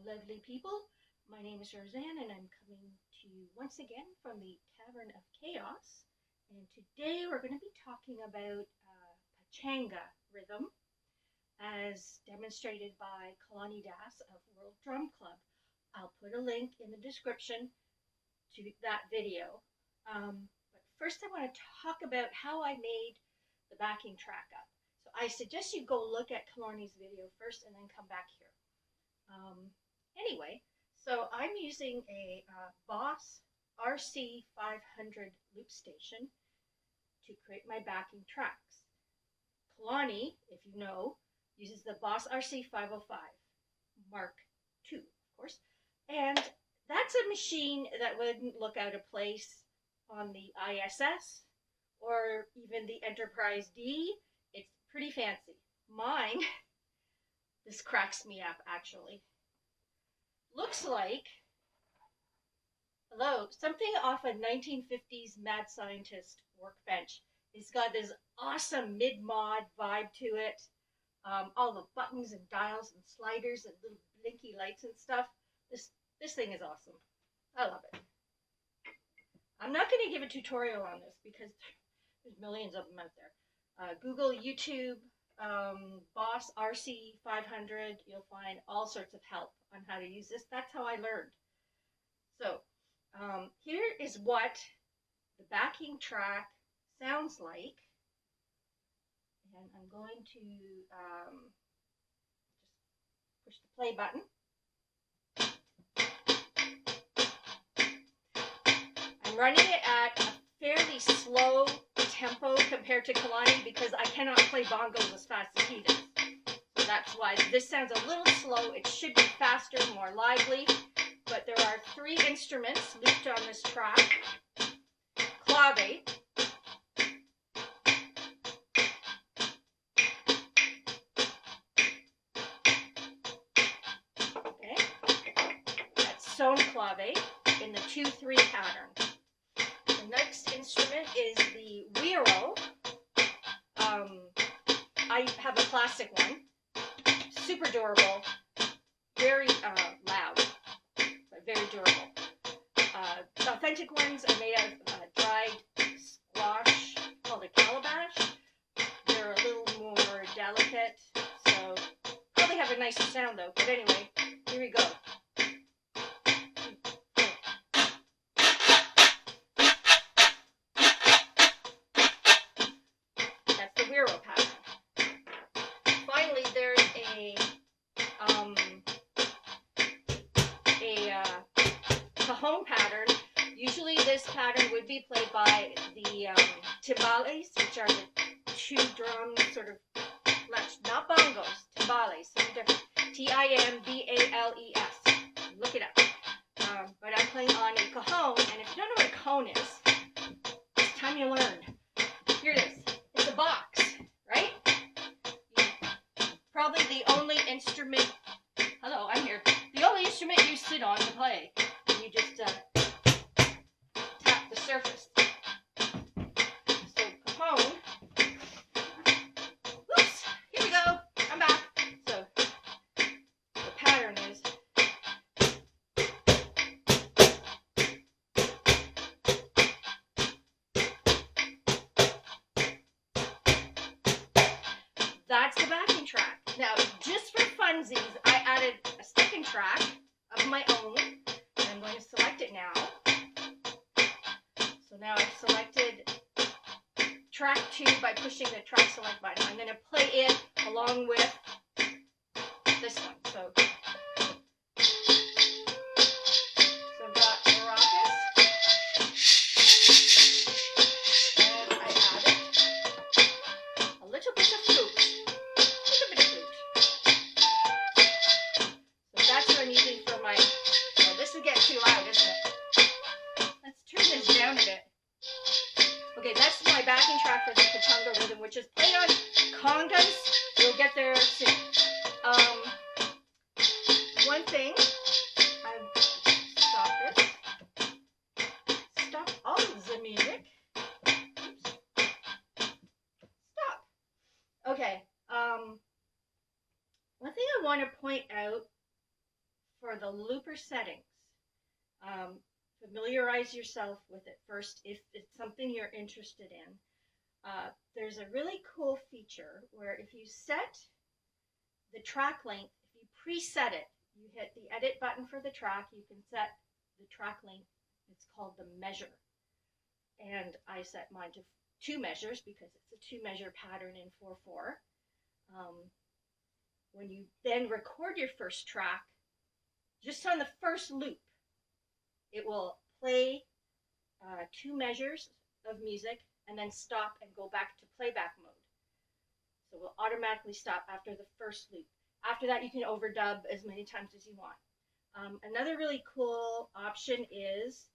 lovely people. My name is Roseanne and I'm coming to you once again from the Cavern of Chaos. And today we're going to be talking about Pachanga rhythm as demonstrated by Kalani of World Drum Club. I'll put a link in the description to that video. But first I want to talk about how I made the backing track up. So I suggest you go look at Kalani's video first and then come back here. Anyway, so I'm using a Boss RC-500 Loopstation to create my backing tracks. Kalani, if you know, uses the Boss RC-505 Mark II, of course, and that's a machine that wouldn't look out of place on the ISS or even the Enterprise D. It's pretty fancy. Mine, this cracks me up actually, looks like, something off a 1950s mad scientist workbench. It's got this awesome mid-mod vibe to it. All the buttons and dials and sliders and little blinky lights and stuff. This thing is awesome. I love it. I'm not going to give a tutorial on this because there's millions of them out there. Google, YouTube, Boss RC-500, you'll find all sorts of help on how to use this. That's how I learned. So here is what the backing track sounds like. And I'm going to just push the play button. I'm running it at a fairly slow tempo compared to Kalani because I cannot play bongos as fast as he does. So that's why this sounds a little slow. It should be faster, more lively. But there are 3 instruments looped on this track. Clave, okay, that's sewn clave in the 2-3 pattern. The next instrument is the Wiro. I have a classic one, super durable, very loud, but very durable. The authentic ones are made out of dried squash called a calabash. They're a little more delicate, so probably have a nicer sound though. But anyway, here we go. Wiro pattern. Finally, there's a cajon pattern. Usually this pattern would be played by the timbales, which are the 2 drum sort of flash, not bongos, timbales, something different. T-I-M-B-A-L-E-S. Look it up. But I'm playing on a cajon, and if you don't know what a cajon is, it's time you learn. Here it is. It's a box, right? Probably the only instrument, hello, I'm here, the only instrument you sit on to play. You just tap the surface. So, cajon, whoops, here we go, I'm back. So, the pattern is, that's the backing track. Now, just for funsies, I added a second track of my own, and I'm going to select it now. So now I've selected track 2 by pushing the track select button. I'm going to play it along with this one. So I've got maracas, and I added a little bit of flute. I'm using for my, well, this would get too loud, isn't it? Let's turn this down a bit. Okay, that's my backing track for the Pachanga rhythm, which is played on congas. We'll get there soon. One thing, I've stopped this. Stop all the music. Oops. Stop. Okay, one thing I want to point out for the looper settings, familiarize yourself with it first if it's something you're interested in. There's a really cool feature where if you set the track length, if you preset it, you hit the edit button for the track, you can set the track length. It's called the measure. And I set mine to 2 measures because it's a 2-measure pattern in 4/4. When you then record your first track, just on the first loop, it will play 2 measures of music and then stop and go back to playback mode. So it will automatically stop after the first loop. After that, you can overdub as many times as you want. Another really cool option is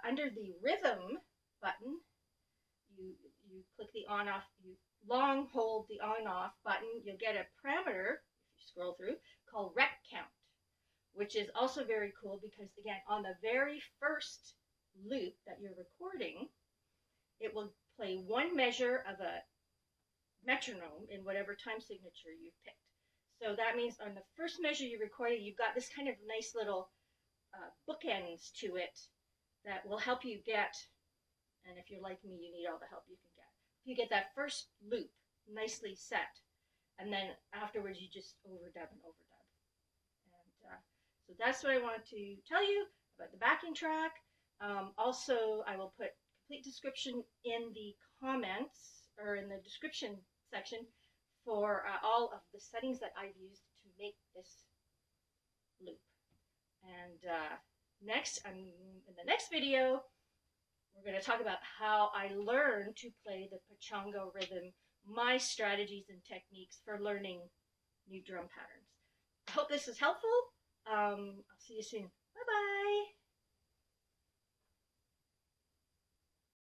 under the rhythm button, you click the on-off, you long hold the on-off button, you'll get a parameter, if you scroll through, called rep count, which is also very cool because, again, on the very first loop that you're recording, it will play 1 measure of a metronome in whatever time signature you've picked. So that means on the first measure you recorded, you've got this kind of nice little bookends to it that will help you get, and if you're like me, you need all the help you can get. You get that first loop nicely set, and then afterwards you just overdub and overdub. And so that's what I wanted to tell you about the backing track. Also, I will put complete description in the comments or in the description section for all of the settings that I've used to make this loop. And next, in the next video, we're going to talk about how I learned to play the Pachanga rhythm, my strategies and techniques for learning new drum patterns. I hope this is helpful. I'll see you soon.